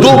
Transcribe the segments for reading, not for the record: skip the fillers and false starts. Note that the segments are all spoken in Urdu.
2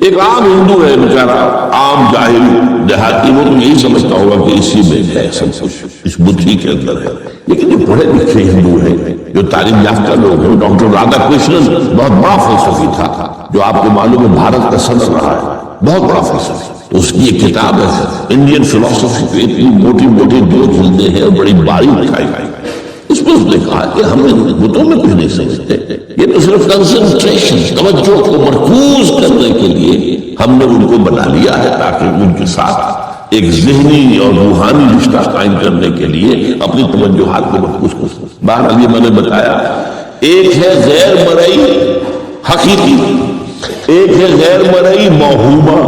ایک عام ہندو ہے بیچارہ، عام جاہل دیہاتی، وہ تو یہی سمجھتا ہوگا کہ اسی میں ہے سب کچھ، اس بدھی کے اندر ہے. لیکن جو پڑھے لکھے ہندو ہیں، جو تعلیم یافتہ لوگ ہیں، ڈاکٹر رادھا کرشنن بہت بڑا فلسفی تھا، جو آپ کو معلوم ہے بھارت کا صدر رہا ہے، بہت بڑا فلسفی. تو اس کی ایک کتاب ہے انڈین فلسفی پہ، اتنی موٹی موٹی 2 جلدیں ہیں اور بڑی باریک لکھائی گئی. اس میں اس نے کہا کہ ہم بتوں میں کچھ نہیں سمجھتے، یہ تو صرف کنسنٹریشن، توجہ کو مرکوز کرنے کے لیے ہم نے ان کو بنا لیا ہے، تاکہ ان کے ساتھ ایک ذہنی اور روحانی رشتہ قائم کرنے کے لیے اپنی توجہات کو مرکوز کر سکتے. بہرحال یہ میں نے بتایا، ایک ہے غیر مرئی حقیقی، ایک ہے غیر مرئی موہومہ.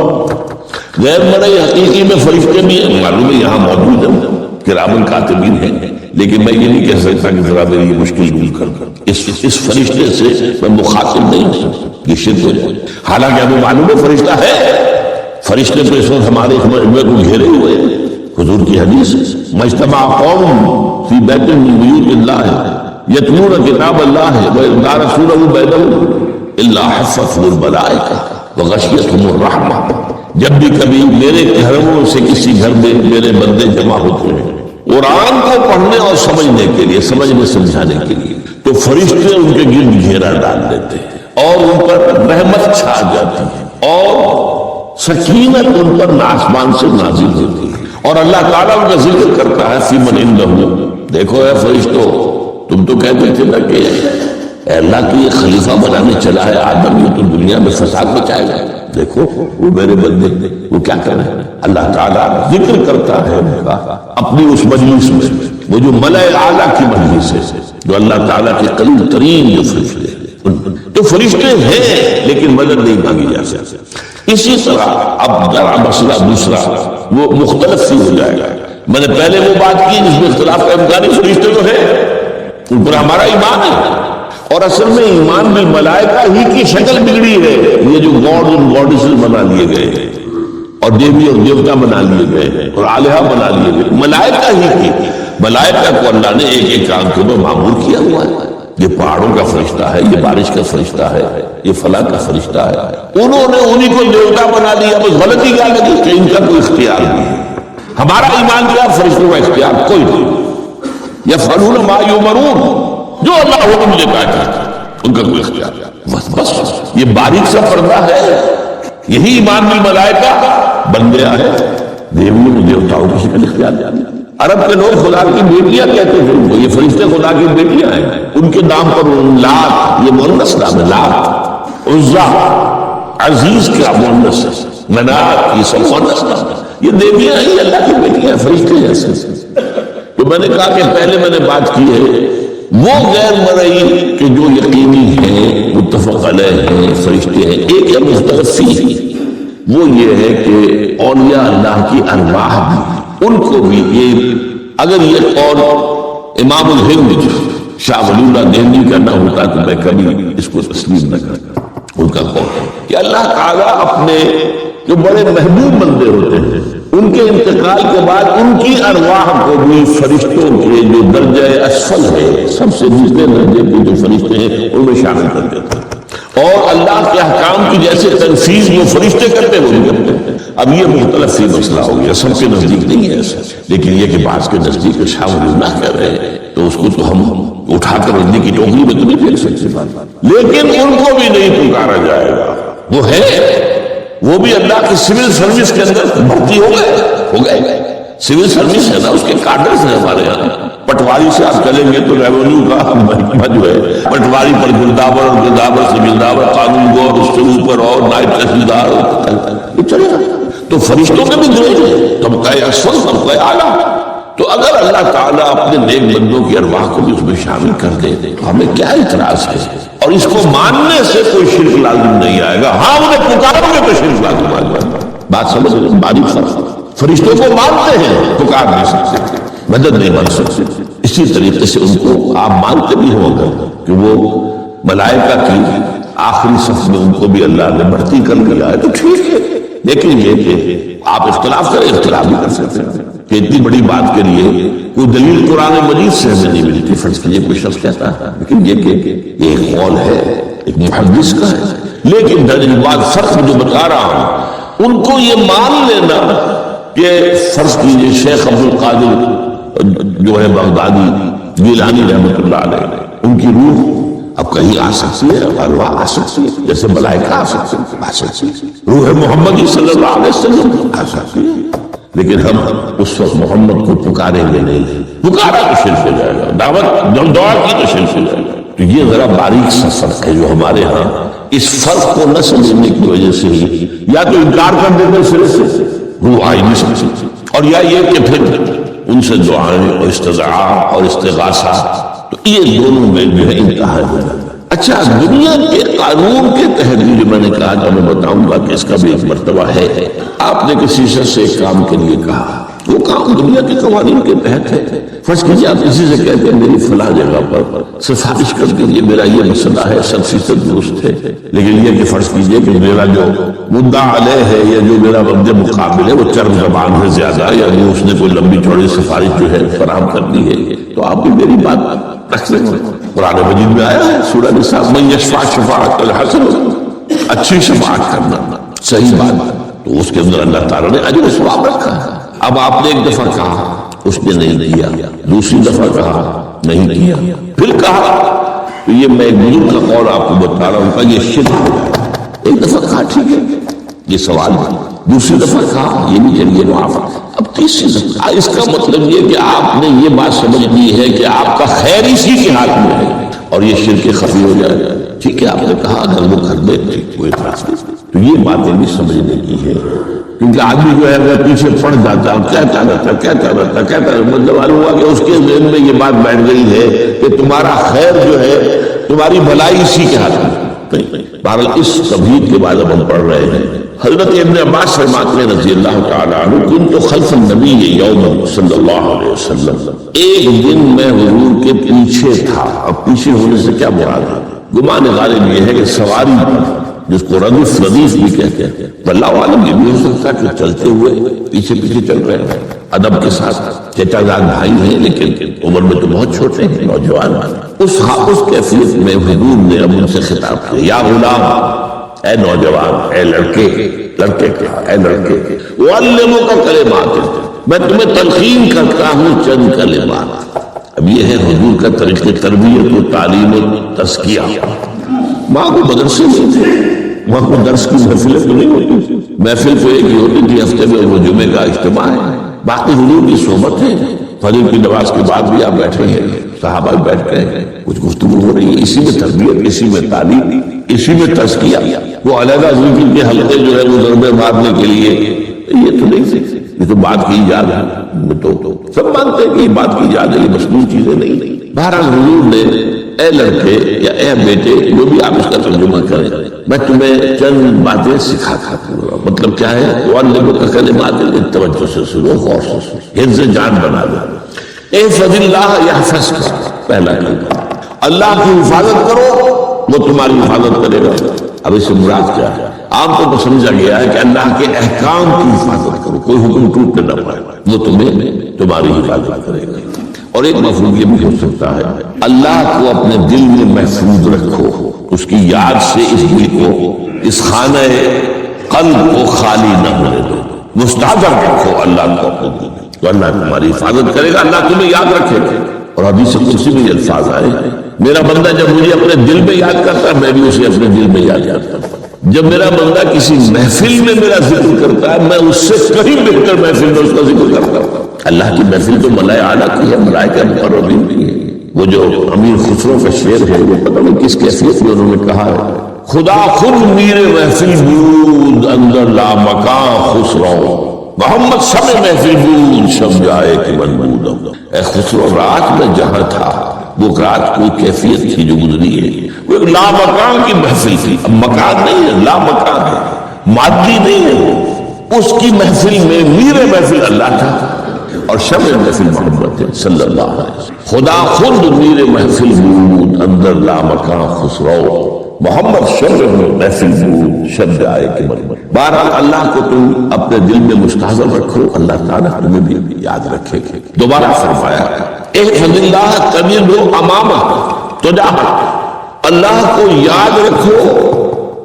غیر مرئی حقیقی میں فرشتے بھی ہیں، معلوم ہے یہاں موجود ہیں، کرام کاتبین ہیں، لیکن میں یہ نہیں کہہ سکتا کہ ذرا میری یہ مشکل دور کر اس فرشتے سے میں مخاطب نہیں ہوں، یہ شرک ہو جائے. حالانکہ ہمیں معلوم ہے فرشتہ ہے، فرشتے تو اس وقت ہمارے مجمع کو گھیرے ہوئے ہیں. حضور کی حدیث ہے، مجتمع قوم فی بیت من بیوت اللہ یتلون کتاب اللہ وَإِذَا رَسُولَهُ بَيْنَهُمْ إِلَّا حَفَّتْهُمُ الْمَلَائِكَةُ وَغَشِيَتْهُمُ الرَّحْمَةُ. جب بھی کبھی میرے گھروں سے کسی گھر میں میرے بندے جمع ہوتے ہیں قرآن کو پڑھنے اور سمجھنے کے لیے، سمجھنے سمجھانے کے لیے، تو فرشتے ان کے گرد گھیرا ڈال دیتے ہیں اور ان پر رحمت چھا جاتی ہے اور سکینت ان پر آسمان سے نازل ہوتی ہے، اور اللہ تعالیٰ ان کا ذکر کرتا ہے فی من عنده. دیکھو اے فرشتو، تم تو کہتے تھے نا کہ اے اللہ تو یہ خلیفہ بنانے چلا ہے آدم، یہ تو دنیا میں فساد مچائے گا. دیکھو وہ میرے بندے وہ کیا کر رہے ہیں. اللہ تعالیٰ ذکر کرتا ہے ان کا اپنی اس مجلس میں، وہ جو ملائے اعلیٰ کی مجلس ہے، جو اللہ تعالیٰ کے قریب ترین جو فرشتے ہیں. تو فرشتے ہیں لیکن مدد نہیں مانگی جا سکتی. اسی طرح اب ذرا مسئلہ دوسرا وہ مختلف سی ہو جائے گا. میں نے پہلے وہ بات کی جس میں اختلاف کا امکان، فرشتے تو ہے، ان پر ہمارا ایمان ہے، اور اصل میں ایمان بالملائکہ ہی کی شکل بگڑی ہے. یہ جو گاڈ اور گاڈیسز بنا لیے گئے ہیں اور دیوی اور دیوتا بنا لیے گئے ہیں اور آلہہ بنا لیے گئے، ملائکہ ہی کی. ملائکہ کو اللہ نے ایک ایک کام کو معمور کیا ہوا ہے. یہ پہاڑوں کا فرشتہ ہے، یہ بارش کا فرشتہ ہے، یہ فلاں کا فرشتہ ہے. انہوں نے انہی کو دیوتا بنا دیا. بس غلطی کیا لگی کہ ان کا کوئی اختیار نہیں ہے. ہمارا ایمان کیا، فرشتوں کا اختیار کوئی نہیں. یفعلون ما یؤمرون، جو اللہ حکم دیتا ہے ان کا کوئی اختیار نہیں. بس یہ باریک سا پردہ ہے. یہی ایمان بالملائکہ بندے آئے، دیویوں دیوتاؤں کی شکل اختیار جانے. عرب کے لوگ خدا کی بیٹیاں کہتے تھے ان کو، یہ فرشتے خدا کی بیٹیاں ہیں. ان کے نام پر لات، یہ مؤنث نام ہے، لات، عزا عزیز کا مؤنث ہے، منات یہ سب مؤنث نام ہے. یہ دیویاں ہیں، اللہ کی بیٹیاں، فرشتے جیسے. تو میں نے کہا کہ پہلے میں نے بات کی ہے وہ غیر مرئی کہ جو یقینی ہیں، متفق علیہ ہیں، فرشتے ہیں. ایک ہے مختلف فی، وہ یہ ہے کہ اولیاء اللہ کی ارواح بھی، ان کو بھی یہ، اگر یہ قول امام الہند شاہ ولی اللہ دہلوی کا نہ ہوتا تو میں کبھی اس کو تسلیم نہ کرتا. ان کا قول ہے کہ اللہ تعالیٰ اپنے جو بڑے محبوب بندے ہوتے ہیں ان کے انتقال کے بعد ان کی ارواح کو بھی فرشتوں کے جو درجہ اسفل ہے، سب سے نچلے درجے کے جو فرشتے ہیں ان میں شامل کر دیتے ہیں، اور اللہ کے احکام کی جیسے تنفیذ جو فرشتے کرتے ہیں وہ بھی کرتے ہیں. اب یہ مختلف ہی مسئلہ ہو گیا، سب کے نزدیک نہیں ہے ایسا، لیکن یہ کہ بعض کے نزدیک شاہ ولی اللہ کہہ رہے ہیں تو اس کو تو ہم اٹھا کر رکھنے کی ٹوکری میں تو نہیں پھینک سکتے بات. لیکن ان کو بھی نہیں پکارا جائے گا. وہ ہے، وہ بھی اللہ کی سول سروس کے اندر بھرتی ہو گئے. سول سروس ہے نا، اس کے کارڈرز ہیں ہمارے یہاں. پٹواری سے آپ چلیں گے تو ریونیو کا محکمہ جو ہے، پٹواری پر گرداور اور گرداور سے گرداور، قانون گو اور اس سے اوپر اور نائب تحصیلدار یہ چلے گا. تو فرشتوں کے بھی گریڈ ہیں، طبقہ اسفل، طبقہ اعلیٰ. تو اگر اللہ تعالیٰ اپنے نیک بندوں کی ارواح کو بھی اس میں شامل کر دے تو ہمیں کیا اعتراض ہے؟ اور اس کو ماننے سے کوئی شرک لازم نہیں آئے گا. ہاں انہیں پکارو گے تو شرک لازم آئے گا. بات سمجھ رہے ہیں؟ باریک فرق. فرشتوں کو مانتے ہیں، پکار نہیں سکتے، مدد نہیں مان سکتے. اسی طریقے سے ان کو آپ مانتے بھی ہوں گے کہ وہ ملائکہ کی آخری صف میں ان کو بھی اللہ نے بھرتی کر لیا ہے تو ٹھیک ہے. لیکن یہ کہ آپ اختلاف کریں، اختلاف بھی کر سکتے ہیں کہ اتنی بڑی بات کے لیے کوئی دلیل قرآن مجید سے ہمیں نہیں ملتی. فرض کیجیے کوئی شخص کہتا ہے، لیکن یہ کہ ایک قول ہے، ایک محدث کا ہے، لیکن درجات فرق جو بتا رہا ہوں ان کو یہ مان لینا کہ فرض کیجیے شیخ عبد القادر جو ہے بغدادی گیلانی رحمۃ اللہ علیہ، ان کی روح اب کہیں آ سکتی ہے، ارواح آ سکتی ہے، جیسے ملائکہ آ سکتی ہے، روح محمد صلی اللہ علیہ وسلم آ سکتی ہے، لیکن ہم اس وقت محمد کو پکاریں گے نہیں، پکارا تو شرک ہو جائے گا، دعوت جب دعا کی تو شرک ہو جائے گا۔ تو یہ ذرا باریک سا فرق ہے جو ہمارے ہاں اس فرق کو نہ سمجھنے کی وجہ سے ہی یا تو انکار کر دیتے سرے سے روح آئی نہیں سکتی، اور یا یہ کہ پھر ان سے دعائیں اور استدعاء اور استغاثہ، تو یہ دونوں میں جو ہے انتہا ہو جاتا ہے۔ اچھا، دنیا کے قانون کے تحت جو میں نے کہا تھا میں بتاؤں گا کہ اس کا بھی ایک مرتبہ ہے۔ آپ نے کسی شخص سے ایک کام کے لیے کہا، وہ کام دنیا کے قوانین کے تحت ہے، فرض کیجیے آپ کسی سے کہتے ہیں میری فلاں جگہ پر سفارش کر دیجیے، میرا یہ مسئلہ ہے 100% درست ہے، لیکن یہ کہ فرض کیجیے کہ میرا جو مدعا علیہ ہے یا جو میرا رد مقابل ہے وہ چرب زبان ہے زیادہ، یعنی اس نے کوئی لمبی چوڑی سفارش جو ہے فراہم کر دی ہے، تو آپ بھی میری بات رکھ لیں۔ قرآن مجید میں آیا ہے سورہ نساء من یشفع شفاعۃ الحسنۃ، اچھی شفاعت کرنا صحیح بات، تو اس کے اندر اللہ تعالیٰ نے اجر و ثواب رکھا ہے۔ اب آپ نے ایک دفعہ کہا اس نے نہیں کیا، دوسری دفعہ کہا نہیں کیا، پھر کہا، تو یہ میں ایک بزرگ کا قول آپ کو بتا رہا ہوں کہ یہ شرک ہو جائے۔ ایک دفعہ کہا ٹھیک ہے یہ سوال ہے، دوسری دفعہ کہا یہ بھی چلیے معاف، اب تیسری دفعہ، اس کا مطلب یہ کہ آپ نے یہ بات سمجھ لی ہے کہ آپ کا خیر اسی کے ہاتھ میں ہے اور یہ شرک خفی ہو جائے گا۔ ٹھیک ہے، آپ نے کہا اگر وہ کر دے کوئی اعتراض نہیں، تو یہ باتیں بھی سمجھنے کی ہے، کیونکہ آدمی جو ہے اگر پیچھے پڑ جاتا ہے کہتا رہتا مطلب معلوم ہوا کہ اس کے ذہن میں یہ بات بیٹھ گئی ہے کہ تمہارا خیر جو ہے، تمہاری بھلائی اسی کے ہاتھ میں۔ بہرحال اس تبہید کے بعد اب ہم پڑھ رہے ہیں، حضرت ابن عباس فرماتے ہیں رضی اللہ تعالیٰ عنہ، کنت خلف النبی یوم صلی اللہ علیہ وسلم، ایک دن میں حضور کے پیچھے تھا۔ اب پیچھے ہونے سے کیا مراد ہے؟ گمان غالب یہ ہے کہ سواری پر، جس کو ردیف بھی کہتے ہیں، واللہ عالم یہ بھی ہو سکتا ہے کہ چلتے ہوئے پیچھے چل رہے ہیں ادب کے ساتھ، چچا زاد بھائی ہیں لیکن عمر میں تو بہت چھوٹے ہیں، نوجوان۔ اس کیفیت میں حضور نے اب ان سے خطاب کیا، یا غلام، اے نوجوان، اے لڑکے اے لڑکے، وعلمک کلمات، میں تمہیں تلقین کرتا ہوں چند کلمات۔ اب یہ ہے حضور کا طریقہ تربیت و تعلیم و تزکیہ۔ وہاں کو مدرسے نہیں تھے، وہاں کو درس کی محفلیں تو نہیں ہوتی، محفل تو ایک ہی ہوتی تھی ہفتے میں، وہ جمعے کا اجتماع ہے، باقی حضور کی صحبت ہے، فجر کی نماز کے بعد بھی آپ بیٹھے ہیں، صحابہ بھی بیٹھ گئے ہیں، کچھ گفتگو ہو رہی ہے، اسی میں تربیت، اسی میں تعلیم، اسی میں تزکیہ۔ وہ علیحدہ ذکر کے حلقے جو ہے وہ ضربے مارنے کے لیے یہ تو نہیں تھے، یہ تو بات کی ایجاد ہے، تو سب مانتے ہیں کہ یہ بات کی ایجاد ہے، یہ مصنوعی چیزیں نہیں۔ بہرحال حضور نے اے لڑکے یا اے بیٹے، جو بھی آپ اس کا ترجمہ کریں، میں تمہیں چند باتیں سکھاتا ہوں۔ مطلب کیا ہے؟ وعلمک کلمات، توجہ سے سنو، غور سے سنو، حفظ جان بنا دو۔ احفظ اللہ یحفظک، پہلا کلمہ، اللہ کی حفاظت کرو وہ تمہاری حفاظت کرے گا۔ اب اس سے مراد کیا ہے؟ عام طور پر سمجھا گیا ہے کہ اللہ کے احکام کی حفاظت کرو، کوئی حکم ٹوٹنے نہ پائے، وہ تمہاری حفاظت کرے گا۔ اور ایک مفہوم یہ بھی ہو سکتا ہے، اللہ کو اپنے دل میں محفوظ رکھو، اس کی یاد سے اس دل کو، اس خانہ قلب کو خالی نہ ہونے دو، مستحضر رکھو اللہ کو اپنے دل میں، تو اللہ تمہاری حفاظت کرے گا، اللہ تمہیں یاد رکھے گا۔ اور حدیث قدسی میں یہ الفاظ آئے، میرا بندہ جب مجھے اپنے دل میں یاد کرتا ہے میں بھی اسے اپنے دل میں یاد کرتا ہوں۔ جب میرا بندہ کسی محفل میں میرا ذکر کرتا ہے میں اس سے کہیں بہتر محفل میں اس کا ذکر کرتا ہوں۔ اللہ کی محفل تو ملائے اعلیٰ کی ہے، ملائکہ مقربین کی ہے۔ وہ جو امیر خسرو کا شعر ہے وہ پتہ نہیں کس کیفیت میں انہوں نے کہا ہے، خدا خود میر محفل بود اندر لامکان خسرو، محمد شب محفل بود شب جائے کہ من بودم۔ اے خسرو، رات میں جہاں تھا وہ رات کوئی کیفیت تھی جو گزری ہے، وہ ایک لامکان کی محفل تھی۔ اب مکان نہیں ہے، لامکان ہے، مادی نہیں ہے، وہ اس کی محفل میں میر محفل اللہ تھا اور شب محفل محمد صلی اللہ علیہ وسلم۔ خدا خود میر محفل بود اندر لامکان خسرو، محمد شب محفل بود شب جائے کہ من۔ بہرحال اللہ کو تم اپنے دل میں مستحضر رکھو، اللہ تعالیٰ تمہیں بھی یاد رکھے گا۔ دوبارہ فرمایا، احفظ اللہ تجدہ امامک تجاہک، اللہ کو یاد رکھو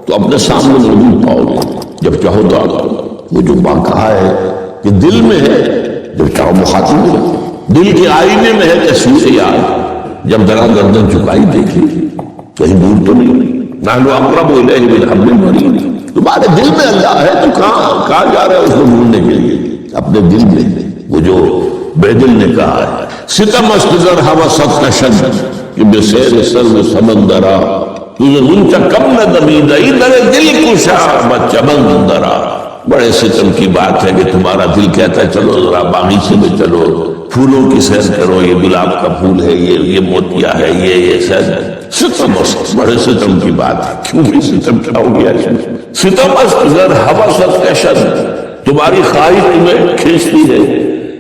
تو اپنے سامنے موجود پاؤ گے، جب چاہو دعا کرو۔ وہ جو بات کہا ہے کہ دل میں ہے، جب چاہو مخاطب میں رکھو، دل کے آئینے میں ہے تصویر یاد، جب ذرا گردن چکائی دیکھی کہیں دور تو نہیں، نحن اقرب الیہ من حبل الورید، تمہارے دل میں اللہ ہے، تو کہاں جا رہا ہے اس کو ڈھونڈنے کے لیے؟ اپنے دل میں۔ وہ جو بے دل نے کہا ہے ستم استگر حوست کشد کہ بے سیر سر سمندرا تجھے اونچا کم نہ دمیدہ در دل کشا بچمندرا۔ بڑے ستم کی بات ہے کہ تمہارا دل کہتا ہے چلو ذرا باغیچے میں چلو، پھولوں کی سیر کرو، یہ گلاب کا پھول ہے، یہ موتیا ہے، یہ سیر ہے۔ ستم است، بڑے ستم کی بات ہے۔ کیوں بھی ستم کیا ہو گیا؟ ستم است اگر حوست کشد، تمہاری خواہش تمہیں کھینچتی ہے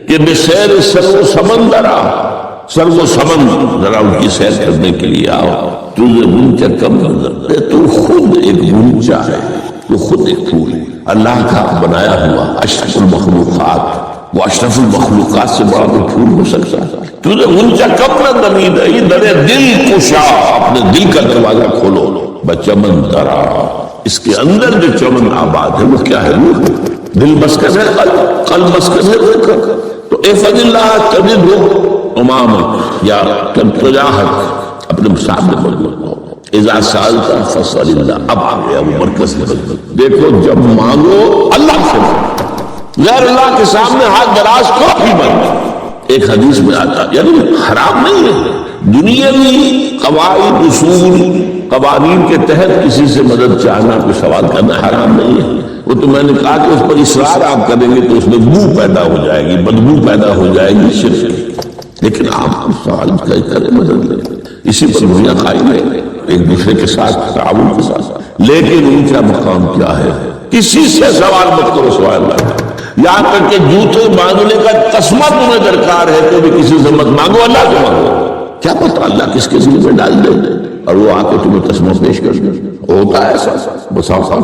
کہ بے سیر سر و سمندرا، سر و سمند ذرا ان کی سیر کرنے کے لیے آؤ، تجھے اونچا کم نظر، تو خود ایک اونچا ہے، تو خود ایک پھول ہے، اللہ کا بنایا ہوا اشرف المخلوقات، وہ اشرف المخلوقات سے بڑا کوئی پھول ہو سکتا ہے؟ تجھے اونچا کم نہ دمید ہے، در دل کشا، اپنے دل کا دروازہ کھولو، بچمن درا، اس کے اندر جو چمن آباد ہے وہ کیا ہے؟ روح ہے، دل مسکن ہے، قلب مسکن ہے روح کا۔ تو احفظ اللہ تجدہ امامک، یا تجاہت اپنے سامنے مضبوط ہو، اذا سالتا فاسأل اللہ۔ اب آ گیا وہ مرکز ہے۔ دیکھو جب مانگو اللہ سے، غیر اللہ کے سامنے ہاتھ دراز کو بھی مت۔ ایک حدیث میں آتا، یعنی حرام نہیں ہے، دنیاوی قواعد اصول قوانین کے تحت کسی سے مدد چاہنا، کوئی سوال کرنا حرام نہیں ہے۔ وہ تو میں نے کہا کہ اس پر اصرار آپ کریں گے تو اس میں بو پیدا ہو جائے گی، بدبو پیدا ہو جائے گی شرک کی، لیکن آپ سوال کریں مدد لیں، اسی پر دنیا قائم ہے، ایک دوسرے کے ساتھ تعاون کے ساتھ۔ لیکن ان کا مقام کیا ہے؟ کسی سے سوال مت کرو سوائے اللہ کا، یہاں تک کہ جوتے باندھنے کا تسمہ تمہیں درکار ہے تو بھی کسی سے مت مانگو، اللہ سے مانگو۔ کیا پتہ اللہ کس کے دل میں ڈال دے اور وہ آ کے تمہیں تسمہ پیش کر دے۔ ہوتا ہے ایسا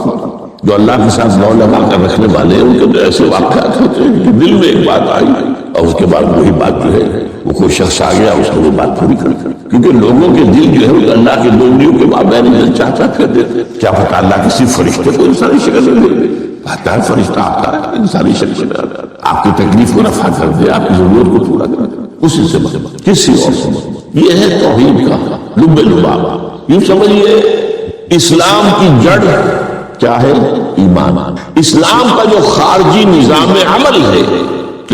جو اللہ کے ساتھ لو لگا کر رکھنے والے ہیں، ان کے تو ایسے واقعات ہوتے ہیں کہ دل میں ایک بات آئی اور اس کے بعد وہی بات جو ہے وہ کوئی شخص آ گیا اس کو وہ بات پوری کر، کیونکہ لوگوں کے دل جو ہے وہ اللہ کے دوستیوں کے مابین میں چاہتا کر دیتے۔ کیا پتہ اللہ کسی فرشتے کو انسانی شکل میں دے دے، آتا ہے فرشتہ آتا ہے انسانی شکل میں، آپ کی تکلیف کو رفع کر دے، آپ کی ضرورت کو پورا کر دے، اسی سے مطلب کسی اور سے مطلب۔ یہ ہے توحید کا لب لباب۔ یوں سمجھیے اسلام کی جڑ کیا ہے؟ ایمان۔ اسلام کا جو خارجی نظام عمل ہے،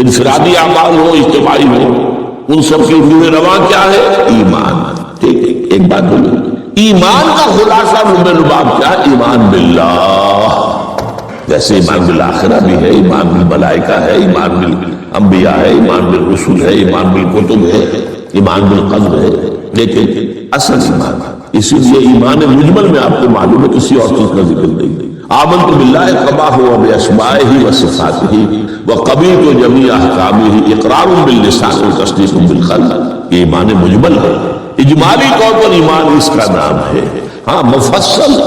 انفرادی اعمال ہو اجتماعی ہو، ان سب کی روح رواں کیا ہے؟ ایمان۔ ٹھیک ہے، ایک بات بولو، ایمان کا خلاصہ لب لباب کیا ہے؟ ایمان باللہ۔ جیسے ایمان بالآخرہ بھی ہے، ایمان بالملائکہ ہے، ایمان بالانبیاء ہے، ایمان بالرسول ہے، ایمان بالکتب ہے، ایمان بالقدر ہے، لیکن اصل ایمان، اسی لیے ایمان مجمل میں آپ کو معلوم ہے کسی اور چیز کا ذکر نہیں۔ آمنت باللہ کما ہوا باسمائہ وصفاتہ وقبلت جمیع احکامہ اقرار باللسان وتصدیق بالقلب۔ یہ ایمان مجمل ہے، اجمالی طور پر ایمان اس کا نام ہے۔ ہاں مفصل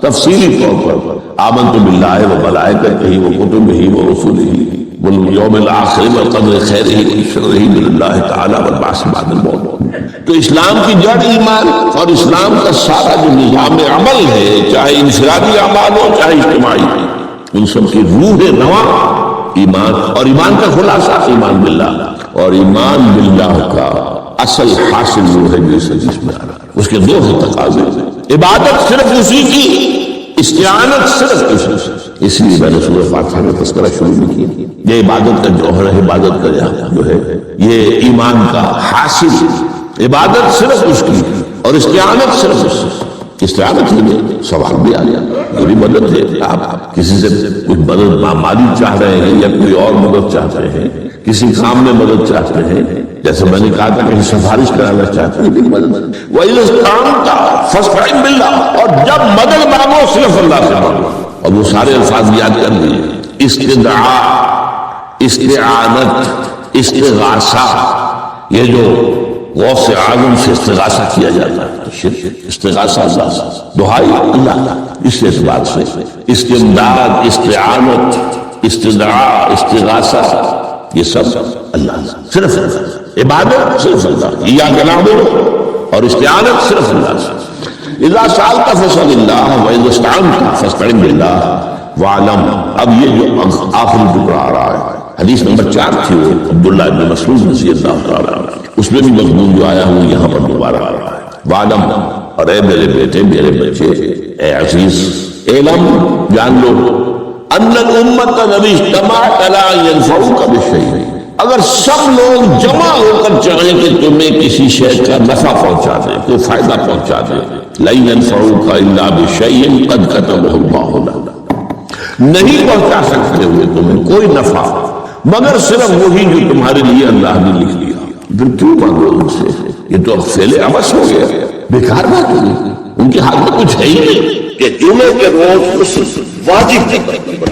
تفصیلی طور پر آمنت باللہ وملائکتہ وکتبہ ورسلہ والیوم الآخر والقدر خیرہ وشرہ من اللہ تعالی والبعث بعد الموت۔ تو اسلام کی جڑ ایمان، اور اسلام کا سارا جو نظام عمل ہے، چاہے انفرادی اعمال ہو چاہے اجتماعی، ان سب کی روح رواں ایمان، اور ایمان کا خلاصہ ایمان باللہ، اور ایمان باللہ کا اصل حاصل وہ ہے جس میں آ رہا ہے، اس کے دو تقاضے، عبادت صرف اسی کی، استعانت صرف اسی سے۔ اس لیے میں نے سورہ فاتحہ میں تذکرہ شروع بھی کیا، یہ عبادت کا جوہر ہے، عبادت کا جو ہے یہ ایمان کا حاصل، عبادت صرف اس کی اور استعانت صرف اس سے۔ استعانت میں سوال بھی آ گیا، میری مدد ہے، آپ کسی سے کچھ مدد مالی چاہ رہے ہیں یا کوئی اور مدد چاہتے ہیں، کسی کام میں مدد چاہتے ہیں، جیسے میں نے کہا تھا کہ سفارش کرانا چاہتے ہیں، مدد وَإِذَا اسْتَعَنْتَ فَاسْتَعِنْ بِاللَّهِ، اور جب مدد مانگو صرف اللہ سے مانگو۔ اور وہ سارے الفاظ یاد کر لیے، استدعاء، استعانت، استغاثہ، یہ جو غوث اعظم سے استغاثہ کیا جاتا ہے، شرک، استغاثہ اللہ سے، دعائی اللہ، اس اعتبار سے استمداد، استعانت، استدعاء، استغاثہ، یہ سب اللہ، صرف اللہ، عبادت صرف اللہ، اِیَّاکَ نَعْبُدُ، اور استعانت صرف اللہ سے۔ اذا سألت فاسأل اللہ واذا استعنت فاستعن باللہ واعلم. اب یہ جو آخری ٹکڑا آ رہا ہے حدیث نمبر 4 تھی وہ عبداللہ بن مسعود رضی اللہ تعالیٰ عنہ، اس میں بھی مضمون جو آیا وہ یہاں پر دوبارہ آ رہا ہے. واعلم، اور اے میرے بیٹے میرے بچے، اے عزیز، علم جان لو، ان الامت نبی اجتمعت علی ان ينفعوک بشیء، اگر سب لوگ جمع ہو کر چاہیں کہ تمہیں کسی شے کا نفع پہنچا دیں، کوئی فائدہ پہنچا دیں، لن ينفعوک الا بشیء قد كتبه اللہ لك، نہیں پہنچا سکتے ہوئے تمہیں کوئی نفع مگر صرف وہی جو تمہارے لیے اللہ نے لکھ لیا. پھر کیوں مانگو ان سے؟ یہ تو فعل عبث ہو گیا، بیکار بات ہوئی. ان کے ہاتھ میں کچھ ہے ہی نہیں کہ جمعے کے روز واجب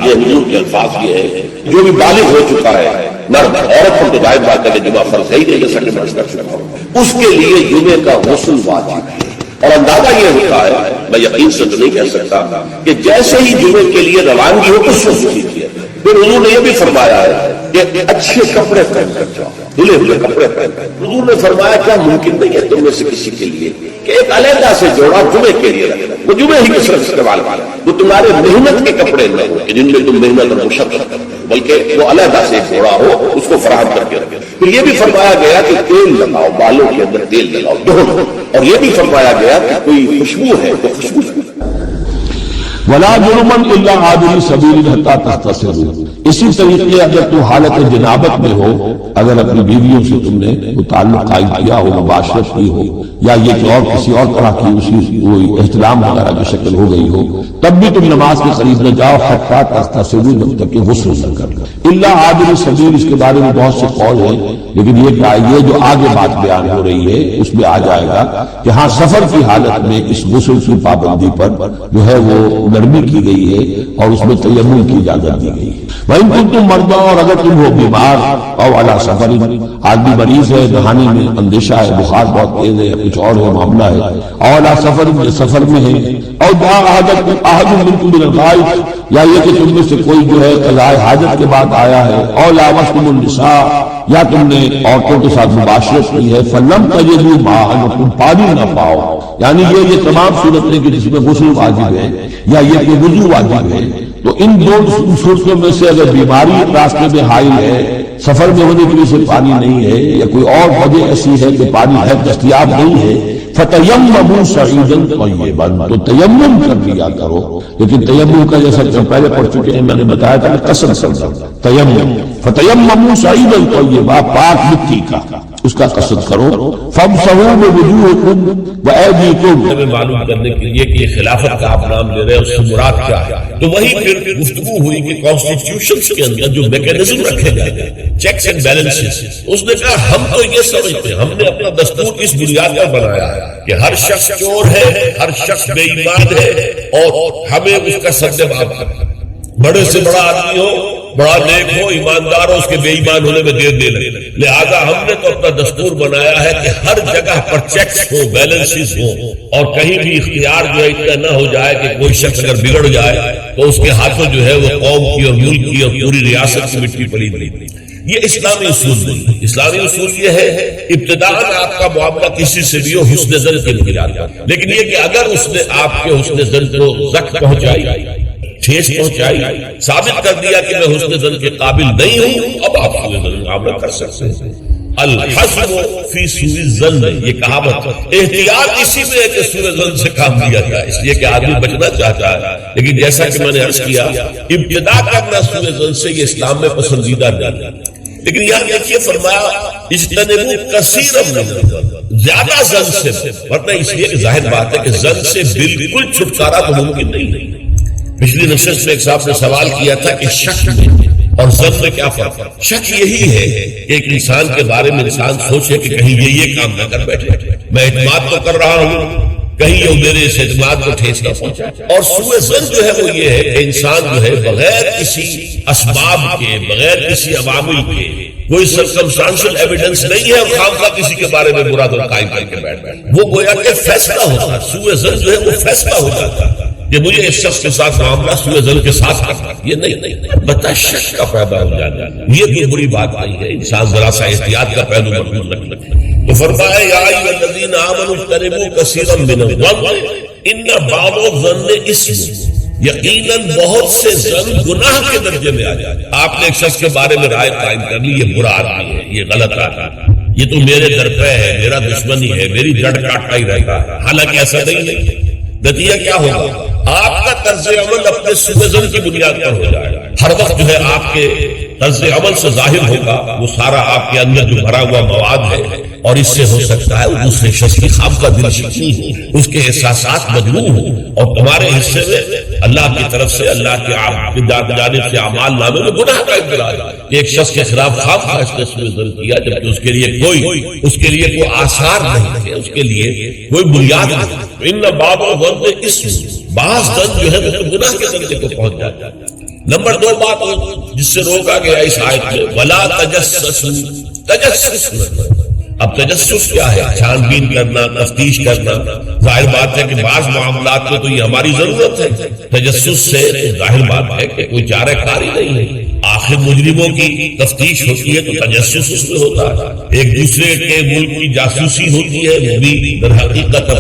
یہ الفاظ یہ ہے جو بھی بالغ ہو چکا ہے، مرد عورت پر تو ظاہر بات ہے کہ جمعہ فرض ہے ہی نہیں، جیسا کہ میں کر چکا ہوں، اس کے لیے جمعے کا غسل واجب ہے. اور اندازہ یہ ہوتا ہے، میں یقین سے تو نہیں کہہ سکتا کہ جیسے ہی جمعے کے لیے روانگی ہو تو غسل کیجیے. پھر انہوں نے یہ بھی فرمایا ہے کہ اچھے کپڑے پہن کر جاؤ، دھلے ہوئے کپڑے پہن کر. حضور نے فرمایا کیا ممکن نہیں ہے تم میں سے کسی کے لیے کہ ایک علیحدہ سے جوڑا جمعے کے لیے رکھنا، وہ جمعے ہی کے صرف استعمال کرنا، وہ تمہارے محنت کے کپڑے نہ ہو کہ جن میں تم محنت اور مشقت کرتے، بلکہ وہ علیحدہ سے ایک جوڑا ہو، اس کو فراہم کر کے رکھے. پھر یہ بھی فرمایا گیا کہ تیل لگاؤ، بالوں کے اندر تیل لگاؤ، دھو. اور یہ بھی فرمایا گیا کہ کوئی خوشبو ہے تو خوشبو ولا جرما الا عابر سبیل حتى تغتسلوا. اسی طریقے اگر تو حالت جنابت میں ہو، اگر اپنی بیویوں سے تم نے تعلق قائم کیا ہو، مباشرت کی ہو، یا یہ کہ اور کسی اور طرح کی اسی کوئی احترام وغیرہ کی شکل ہو گئی ہو، تب بھی تم نماز کے قریب نہ جاؤ حتى تغتسلوا، جب تک کہ غسل نہ کر لو. الا عابر سبیل، اس کے بارے میں بہت سے قول ہیں، لیکن یہ جو آگے بات بیان ہو رہی ہے اس میں آ جائے گا کہ ہاں سفر کی حالت میں اس غسل کی پابندی پر جو ہے وہ نرمی کی گئی ہے اور اس میں تیمم کی اجازت دی گئی ہے. وَإِن كُنتُم مَرْضَىٰ، اور اگر تم ہو بیمار، او علی سفر، آدمی مریض ہے، دہانے میں اندیشہ ہے، بخار بہت تیز ہے، کچھ اور ہے معاملہ ہے، او علی سفر میں ہے، او جاء احد منکم من الغائط، یا یہ کہ تم میں سے کوئی جو ہے قضاء حاجت کے بعد آیا ہے، او لامستم النساء، یا تم نے عورتوں کے ساتھ مباشرت کی ہے، فلم تجدوا ماء، تم پانی نہ پاؤ، یعنی یہ تمام صورتیں کہ جس میں غسل واجب ہے یا یہ کہ وضو واجب ہے، تو ان دو صورتوں میں سے اگر بیماری راستے میں حائل ہے، سفر میں ہونے کی وجہ سے پانی نہیں ہے، یا کوئی اور وجہ ایسی ہے کہ پانی ہے دستیاب نہیں ہے، فتیمموا صعیدا طیبا، تو تیمم کر لیا کرو. لیکن تیمم کا جیسا کہ پہلے پڑھ چکے ہیں، میں نے بتایا تھا کہ قصد کرنا تیمم، فتیمموا صعیدا طیبا، پاک مٹی کا اس کا قصد کرو. فامسحوا بوجوہکم وایدیکم، ہمیں معلوم کرنے کے لیے کہ خلافت کا آپ نام لے رہے ہیں، اس سے مراد کیا ہے. تو وہی پھر گفتگو ہوئی کہ کانسٹیٹیوشنز کے اندر جو میکینزم رکھے گئے ہیں، چیکس اینڈ بیلنسز، اس نے کہا ہم تو یہ سمجھتے ہیں، ہم نے اپنا دستور اس بنیاد پر بنایا ہے کہ ہر شخص چور ہے، ہر شخص بے ایمان ہے، اور ہمیں اس کا سرجواب کرنا. بڑے سے بڑا آدمی ہو، بڑا نیک ہو، ایماندار ہو، اس کے بے ایمان ہونے میں دیر نہیں لگے. لہذا ہم نے تو اپنا دستور بنایا ہے کہ ہر جگہ پر چیکس ہو، بیلنسز ہو، اور کہیں بھی اختیار جو ہے اتنا نہ ہو جائے کہ کوئی شخص اگر بگڑ جائے تو اس کے ہاتھوں جو ہے وہ قوم کی اور ملک کی اور پوری ریاست کی مٹی پڑی پڑی. یہ اسلامی اصول نہیں. اسلامی اصول یہ ہے ابتداء آپ کا معاملہ کسی سے بھی ہو حسن ظن کے بنیاد پر، لیکن یہ کہ اگر اس نے آپ کے حسن ظن کو زخم پہنچائی، ٹھیس پہنچائی، ثابت کر دیا کہ میں حسن ظن کے قابل نہیں ہوں، اب آپ حسن ظن معاملہ کر سکتے ہیں. الحزم فی سوء الظن، یہ کہاوت احتیاط اسی میں ہے کہ سوء ظن سے کام لیا جائے، اس لیے کہ آدمی بچنا چاہتا ہے. لیکن جیسا کہ میں نے عرض کیا، ابتدا کرنا سوء ظن سے یہ اسلام میں پسندیدہ نہیں ہے. لیکن یہاں دیکھیے فرمایا اجتنبوا کثیرا من الظن، زیادہ ظن سے، ورنہ اس لیے کہ ظاہر بات ہے کہ ظن سے بالکل چھٹکارا تو ممکن نہیں. پچھلی نشست میں ایک صاحب نے سوال کیا تھا کہ شک میں اور ظن میں کیا فرق ہے. شک یہی ہے کہ ایک انسان کے بارے میں انسان سوچے کہ کہیں یہ کام نہ کر بیٹھے، میں اعتماد تو کر رہا ہوں، کہیں یہ میرے اس اعتماد کو ٹھیس نہ پہنچا. اور سوء ظن جو ہے وہ یہ ہے کہ انسان جو ہے بغیر کسی اسباب کے، بغیر کسی عوامل کے، کوئی سرکمسٹانشل ایویڈنس نہیں ہے اور خامخواہ کسی کے بارے میں برا دل قائم کر کے بیٹھ بیٹھ، وہ گویا کہ فیصلہ ہوتا ہے. سوء ظن جو ہے وہ فیصلہ ہو جاتا ہے کہ مجھے اس شخص کے ساتھ معاملہ سوء ظن کے ساتھ کرنا، یہ نہیں بتا شک کا پیدا ہو جانا. یہ کوئی بری بات نہیں ہے، انسان ذرا سا احتیاط کا پہلو محفوظ رکھنا. تو فرمایا یا ایھا الذین آمنوا اجتنبوا کثیرا من الظن ان بعض الظن اسم، یقیناً بہت سے ظن گناہ کے درجے میں آ جائے. آپ نے ایک شخص کے بارے میں رائے قائم کر لی یہ برا آدمی ہے، یہ غلط آدمی ہے، یہ تو میرے درپے ہے، میرا دشمن ہی ہے، میری جڑ کاٹتا ہی رہتا ہے. حالانکہ ایسا نہیں ہے. نتیجہ کیا ہوگا؟ آپ کا طرز عمل اپنے سوء ظن کی بنیاد پر ہو جائے گا. ہر وقت جو ہے آپ کے طرز عمل سے ظاہر ہوگا وہ سارا آپ کے اندر جو بھرا ہوا مواد ہے، اور اس سے ہو سکتا ہے دوسرے شخص کی خواب کا دل شکنی ہو، اس کے احساسات مجروح ہوں، اور تمہارے حصے میں اللہ کی طرف سے اللہ کی جانب سے اعمال نامے میں گناہ کا اطلاع ہے. ایک شخص کے خلاف خواب کا اس نے سوء ظن کیا جبکہ اس کے لیے کوئی آثار نہیں ہے، اس کے لیے کوئی بنیاد نہیں. ان بعض الظن اسم، بعض ظن جو ہے وہ گناہ کے درجے کو پہنچ جاتا ہے. نمبر 2 بات جس سے روکا گیا اس آیت میں، ولا تجسسوا، تجسس. اب تجسس کیا ہے؟ چھان بین کرنا، تفتیش کرنا. ظاہر بات ہے کہ بعض معاملات میں تو یہ ہماری ضرورت ہے. تجسس سے ظاہر بات ہے کہ کوئی چارہ کاری نہیں ہے. آخر مجرموں کی تفتیش ہوتی ہے تو تجسس اس میں ہوتا ہے. ایک دوسرے کے ملک کی جاسوسی ہوتی ہے، وہ بھی در حقیقت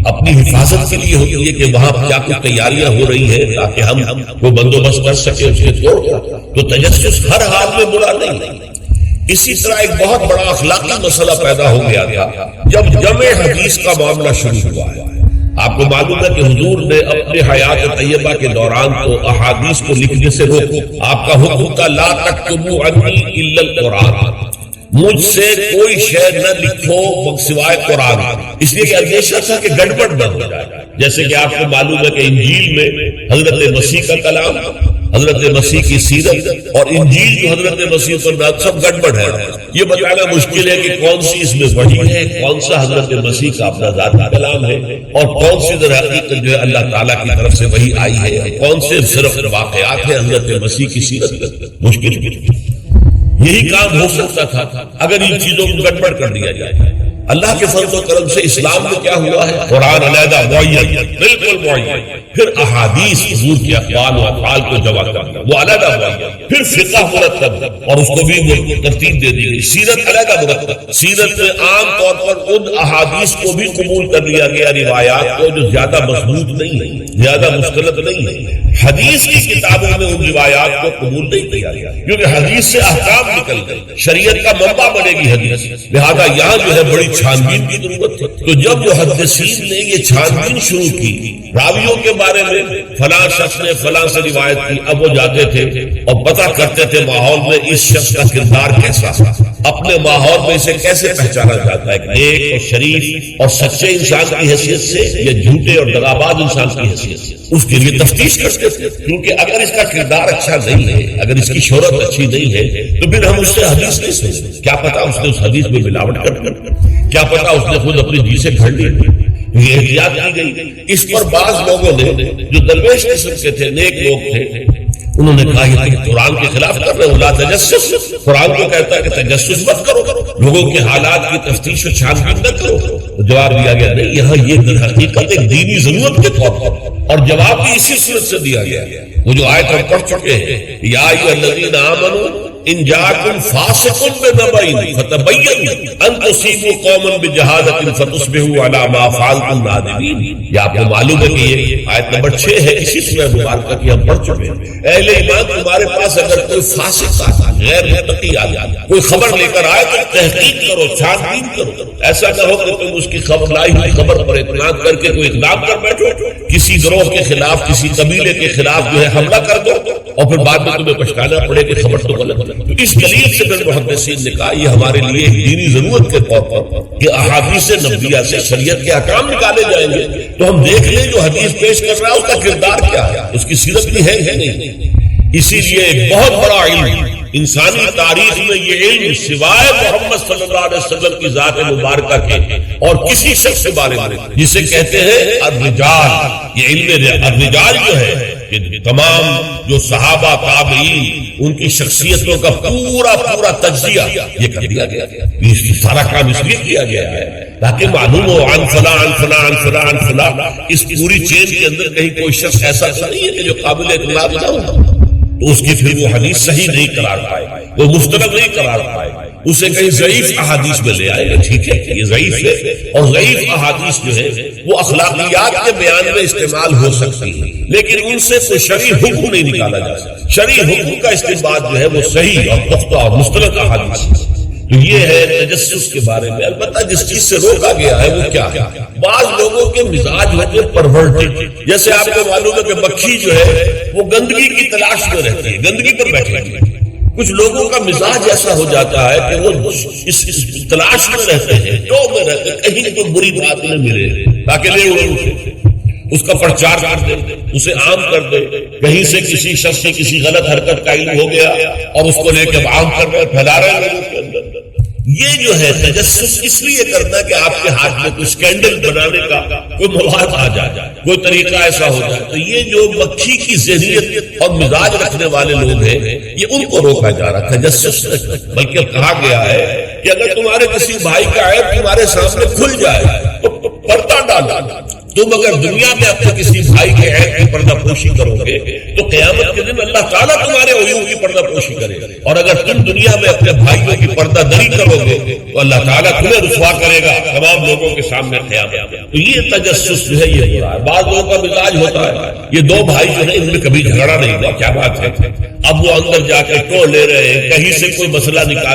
اپنی حفاظت کے لیے ہوتی ہے کہ وہاں کیا کچھ تیاریاں ہو رہی ہیں تاکہ ہم وہ بندوبست کر سکیں اس کے طور پر. تو تجسس ہر حال میں برا نہیں. اسی طرح ایک بہت بڑا اخلاقی مسئلہ پیدا ہو گیا تھا جب جمع حدیث کا معاملہ شروع ہوا ہے. آپ کو معلوم ہے کہ حضور نے اپنے حیات طیبہ کے دوران تو احادیث کو لکھنے سے روکا. آپ کا حکم تھا لا تکتبوا عنی الا القرآن، مجھ سے کوئی شے نہ لکھو سوائے قرآن. اس لیے کہ اندیشہ تھا کہ گڑبڑ نہ ہو جائے. جیسے کہ آپ کو معلوم ہے کہ انجیل میں حضرت مسیح کا کلام، حضرت مسیح کی سیرت اور انجیل جو حضرت مسیح پر نازل سب گڑبڑ ہے. یہ بتانا مشکل ہے کہ کون سی اس میں وحی ہے، کون سا حضرت مسیح کا اپنا ذاتی کلام ہے، اور کون سی در حقیقت جو ہے اللہ تعالیٰ کی طرف سے وحی آئی ہے، کون سے صرف واقعات ہیں حضرت مسیح کی سیرت. مشکل یہی کام ہو سکتا تھا اگر ان چیزوں کو گڑبڑ کر دیا جائے. اللہ کے فضل و کرم سے اسلام میں کیا ہوا ہے؟ قرآن علیحدہ معین، بالکل معین. پھر احادیث حضور کے اقوال و افعال کو جمع کرنا، وہ علیحدہ معین. پھر فقہ مرتب، اور اس کو بھی ترتیب دے دی گئی. سیرت علیحدہ مرتب. سیرت میں عام طور پر ان احادیث کو بھی قبول کر لیا گیا، روایات کو جو زیادہ مضبوط نہیں ہے، زیادہ مستند نہیں ہے. حدیث کی کتابوں میں ان روایات کو قبول نہیں کیا گیا کیونکہ حدیث سے احکام نکل گئے، شریعت کا منبع بنے گی حدیث. لہذا یہاں جو ہے بڑی چھان بین کی ضرورت ہے. تو جب محدثین نے یہ چھان بین شروع کی راویوں کے بارے میں، فلاں شخص نے فلاں سے روایت کی، اب وہ جاتے تھے اور پتہ کرتے تھے ماحول میں اس شخص کا کردار کیسا، اپنے ماحول میں اسے کیسے پہچانا جاتا ہے، نیک اور شریف اور سچے انسان کی حیثیت سے یا جھوٹے اور دغاباز انسان کی حیثیت سے. اس کے لیے تفتیش کرتے تھے کیونکہ اگر اس کا کردار اچھا نہیں ہے، اگر اس کی شہرت اچھی نہیں ہے تو پھر ہم اس سے حدیث نہیں سنتے. کیا پتا اس نے اس حدیث میں ملاوٹ کر، کیا پتا اس نے خود اپنی جی سے گھڑ لی. یہ احتیاط کی گئی. اس پر بعض لوگوں نے جو درویش قسم کے تھے، نیک لوگ تھے، انہوں نے کہا یہ تم قرآن کے خلاف کر رہے ہو، لا تجسس. قرآن کو کہتا ہے کہ تجسس مت کرو، لوگوں کے حالات کی تفتیش و چھان بین نہ کرو. جواب دیا گیا نہیں، یہاں یہ در حقیقت ایک دینی ضرورت کے طور پر، اور جواب بھی اسی صورت سے دیا گیا. وہ جو آیت ہم پڑھ چکے ہیں، یا ایھا الذین آمنوا ان جاءکم فاسق بنبأ فتبینوا ان تصیبوا قوما بجہالۃ فتصبحوا علی ما فعلتم نادمین. یہ آپ کو معلوم ہے کہ یہ آیت نمبر 6 ہے اسی سورہ مبارکہ کی ہم پڑھ چکے ہیں. اہل ایمان تمہارے پاس اگر کوئی فاسق آتا، غیر متقی آ جائے، کوئی خبر لے کر آئے تو تحقیق کرو، چھان بین کرو. ایسا نہ ہو کہ تم اس کی خبر لائی ہوئی خبر پر اعتماد کر کے کوئی اقدام کر بیٹھو، کسی گروہ کے خلاف، کسی قبیلے کے خلاف جو ہے حملہ کر دو اور پھر بعد میں تمہیں پچھتانا پڑے کہ خبر تو غلط ہے. تو اس دلیل سے پھر محدثین نے کہا یہ ہمارے لیے ایک دینی ضرورت کے طور پر کہ احادیث نبویہ سے شریعت کے احکام نکالے جائیں گے تو ہم دیکھ لیں جو حدیث پیش کر رہا ہے اس کا کردار کیا ہے، اس کی سیرت بھی ہے نہیں. اسی لیے ایک بہت بڑا علم انسانی تاریخ میں، یہ علم سوائے محمد صلی اللہ علیہ وسلم کی ذات مبارکہ کے اور کسی شخص کے بارے میں جسے کہتے ہیں الرجال، یہ علم الرجال جو ہے کہ تمام جو صحابہ تابعین ان کی شخصیتوں کا پورا تجزیہ یہ کر دیا گیا. سارا کام اس لیے کیا گیا ہے تاکہ معلوم ہو عن فلاں عن فلاں عن فلاں عن فلاں. اس پوری چین کے اندر کہیں کوئی شخص ایسا نہیں ہے کہ جو قابل اعتماد نہ ہو. تو اس کی پھر وہ حدیث صحیح نہیں قرار پائے، وہ مستند نہیں قرار پائے، اسے کہیں ضعیف احادیث میں لے آئے گا، ٹھیک ہے یہ ضعیف ہے، اور ضعیف احادیث جو ہے وہ اخلاقیات کے بیان میں استعمال ہو سکتی ہے، لیکن ان سے کوئی شرعی حکم نہیں نکالا جا سکتا۔ شرعی حکم کا استنباط جو ہے وہ صحیح اور پختہ اور مستند احادیث ہے۔ تو یہ ہے تجسس کے بارے میں۔ البتہ جس چیز سے روکا گیا ہے وہ کیا ہے؟ بعض لوگوں کے مزاج ہوتے پرورٹڈ، جیسے آپ کو معلوم ہے کہ مکھی جو ہے وہ گندگی کی تلاش میں رہتی ہے، گندگی پر بیٹھی ہے۔ کچھ لوگوں کا مزاج ایسا ہو جاتا ہے کہ وہ اس تلاش میں رہتے ہیں، جو میں رہتے ہیں کہیں کوئی بری بات نہ ملے تاکہ لے اڑے اس کا پرچار کر دے، اسے عام کر دے، کہیں سے کسی شخص کی کسی غلط حرکت کا علم ہو گیا اور اس کو لے کے عام کر رہے پھیلا رہے ہیں لوگوں کے اندر۔ یہ جو ہے تجسس اس لیے کرنا کہ آپ کے ہاتھ میں کوئی سکینڈل بنانے کا کوئی مواد آ جائے، کوئی طریقہ ایسا ہو جائے۔ تو یہ جو مکھی کی ذہنیت اور مزاج رکھنے والے لوگ ہیں یہ ان کو روکا جا رہا ہے تجسس، بلکہ کہا گیا ہے کہ اگر تمہارے کسی بھائی کا عیب تمہارے سامنے کھل جائے تو پردہ ڈالو۔ تم اگر دنیا میں اپنے کسی بھائی کے عیب کی پردہ پوشی کرو گے تو قیامت کے دن اللہ تعالیٰ تمہارے عیوب کی پردہ پوشی کرے گا، اور اگر تم دنیا میں اپنے بھائیوں کی پردہ دری کرو گے تو اللہ تعالیٰ تمہیں رسوا کرے گا تمام لوگوں کے سامنے قیامت۔ تو یہ تجسس جو ہے یہ ہو رہا ہے۔ بعض لوگوں کا مزاج ہوتا ہے یہ دو بھائی جو ہے ان میں کبھی جھگڑا نہیں ہوا، کیا بات ہے، اب وہ اندر جا کے ٹو لے رہے ہیں، کہیں سے کوئی مسئلہ نکال